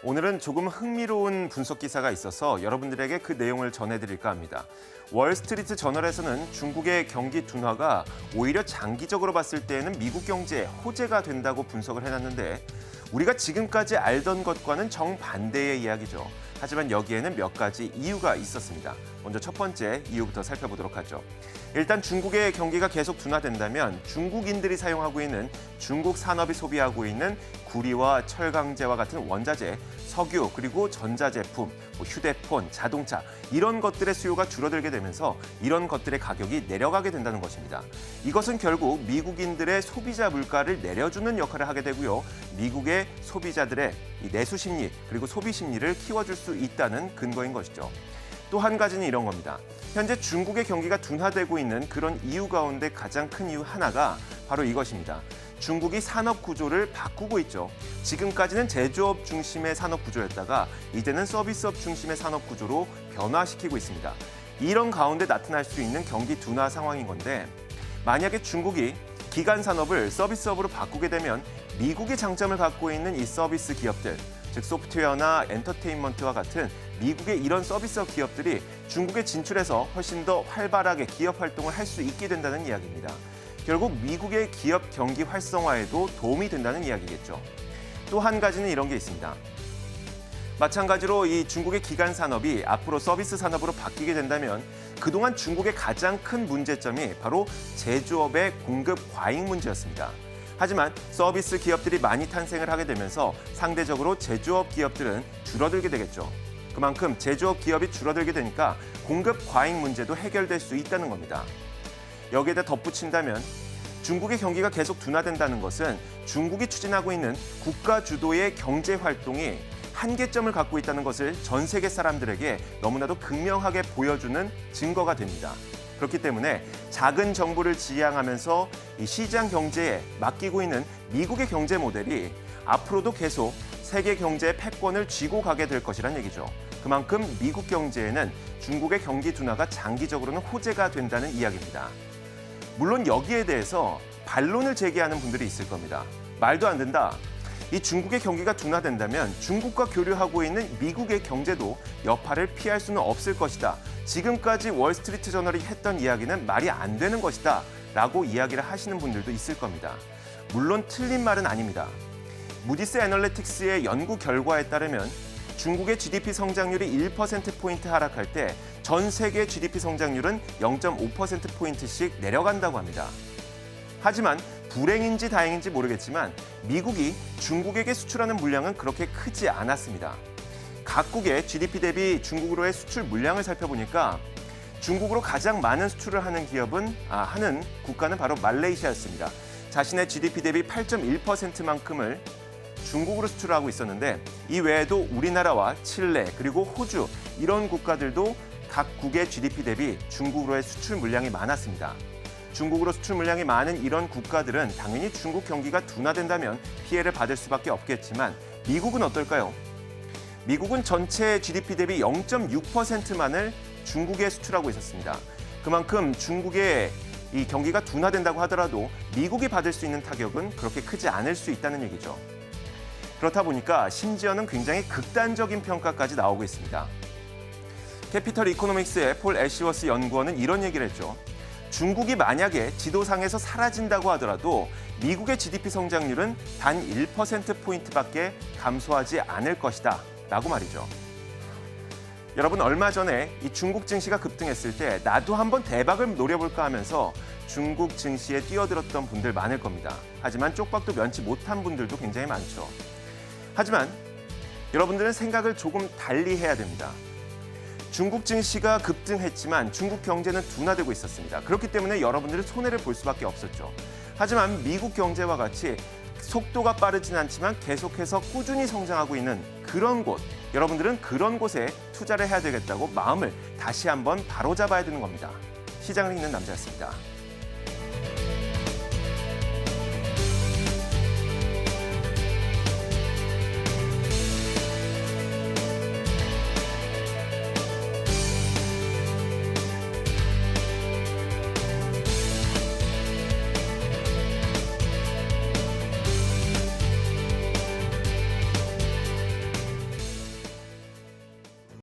오늘은 조금 흥미로운 분석 기사가 있어서 여러분들에게 그 내용을 전해드릴까 합니다. 월스트리트 저널에서는 중국의 경기 둔화가 오히려 장기적으로 봤을 때에는 미국 경제에 호재가 된다고 분석을 해놨는데 우리가 지금까지 알던 것과는 정반대의 이야기죠. 하지만 여기에는 몇 가지 이유가 있었습니다. 먼저 첫 번째 이유부터 살펴보도록 하죠. 일단 중국의 경기가 계속 둔화된다면 중국인들이 사용하고 있는 중국 산업이 소비하고 있는 구리와 철강제와 같은 원자재, 석유, 그리고 전자제품, 휴대폰, 자동차 이런 것들의 수요가 줄어들게 되면서 이런 것들의 가격이 내려가게 된다는 것입니다. 이것은 결국 미국인들의 소비자 물가를 내려주는 역할을 하게 되고요. 미국의 소비자들의 내수 심리 그리고 소비 심리를 키워줄 수 있다는 근거인 것이죠. 또 한 가지는 이런 겁니다. 현재 중국의 경기가 둔화되고 있는 그런 이유 가운데 가장 큰 이유 하나가 바로 이것입니다. 중국이 산업 구조를 바꾸고 있죠. 지금까지는 제조업 중심의 산업 구조였다가 이제는 서비스업 중심의 산업 구조로 변화시키고 있습니다. 이런 가운데 나타날 수 있는 경기 둔화 상황인 건데 만약에 중국이 기간 산업을 서비스업으로 바꾸게 되면 미국이 장점을 갖고 있는 이 서비스 기업들, 즉 소프트웨어나 엔터테인먼트와 같은 미국의 이런 서비스업 기업들이 중국에 진출해서 훨씬 더 활발하게 기업 활동을 할 수 있게 된다는 이야기입니다. 결국 미국의 기업 경기 활성화에도 도움이 된다는 이야기겠죠. 또 한 가지는 이런 게 있습니다. 마찬가지로 이 중국의 기간 산업이 앞으로 서비스 산업으로 바뀌게 된다면 그동안 중국의 가장 큰 문제점이 바로 제조업의 공급 과잉 문제였습니다. 하지만 서비스 기업들이 많이 탄생을 하게 되면서 상대적으로 제조업 기업들은 줄어들게 되겠죠. 그만큼 제조업 기업이 줄어들게 되니까 공급 과잉 문제도 해결될 수 있다는 겁니다. 여기에다 덧붙인다면 중국의 경기가 계속 둔화된다는 것은 중국이 추진하고 있는 국가 주도의 경제 활동이 한계점을 갖고 있다는 것을 전 세계 사람들에게 너무나도 극명하게 보여주는 증거가 됩니다. 그렇기 때문에 작은 정부를 지향하면서 이 시장 경제에 맡기고 있는 미국의 경제 모델이 앞으로도 계속 세계 경제의 패권을 쥐고 가게 될 것이란 얘기죠. 그만큼 미국 경제에는 중국의 경기 둔화가 장기적으로는 호재가 된다는 이야기입니다. 물론 여기에 대해서 반론을 제기하는 분들이 있을 겁니다. 말도 안 된다. 이 중국의 경기가 둔화된다면 중국과 교류하고 있는 미국의 경제도 여파를 피할 수는 없을 것이다. 지금까지 월스트리트 저널이 했던 이야기는 말이 안 되는 것이다. 라고 이야기를 하시는 분들도 있을 겁니다. 물론 틀린 말은 아닙니다. 무디스 애널리틱스의 연구 결과에 따르면 중국의 GDP 성장률이 1%포인트 하락할 때 전 세계 GDP 성장률은 0.5%포인트씩 내려간다고 합니다. 하지만 불행인지 다행인지 모르겠지만 미국이 중국에게 수출하는 물량은 그렇게 크지 않았습니다. 각국의 GDP 대비 중국으로의 수출 물량을 살펴보니까 중국으로 가장 많은 수출을 하는 하는 국가는 바로 말레이시아였습니다. 자신의 GDP 대비 8.1%만큼을 중국으로 수출하고 있었는데 이 외에도 우리나라와 칠레 그리고 호주 이런 국가들도 각국의 GDP 대비 중국으로의 수출 물량이 많았습니다. 중국으로 수출 물량이 많은 이런 국가들은 당연히 중국 경기가 둔화된다면 피해를 받을 수밖에 없겠지만 미국은 어떨까요? 미국은 전체 GDP 대비 0.6%만을 중국에 수출하고 있었습니다. 그만큼 중국의 이 경기가 둔화된다고 하더라도 미국이 받을 수 있는 타격은 그렇게 크지 않을 수 있다는 얘기죠. 그렇다 보니까 심지어는 굉장히 극단적인 평가까지 나오고 있습니다. 캐피털 이코노믹스의 폴 애쉬워스 연구원은 이런 얘기를 했죠. 중국이 만약에 지도상에서 사라진다고 하더라도 미국의 GDP 성장률은 단 1%포인트밖에 감소하지 않을 것이다 라고 말이죠. 여러분 얼마 전에 이 중국 증시가 급등했을 때 나도 한번 대박을 노려볼까 하면서 중국 증시에 뛰어들었던 분들 많을 겁니다. 하지만 쪽박도 면치 못한 분들도 굉장히 많죠. 하지만 여러분들은 생각을 조금 달리 해야 됩니다. 중국 증시가 급등했지만 중국 경제는 둔화되고 있었습니다. 그렇기 때문에 여러분들은 손해를 볼 수밖에 없었죠. 하지만 미국 경제와 같이 속도가 빠르진 않지만 계속해서 꾸준히 성장하고 있는 그런 곳, 여러분들은 그런 곳에 투자를 해야 되겠다고 마음을 다시 한번 바로잡아야 되는 겁니다. 시장을 읽는 남자였습니다.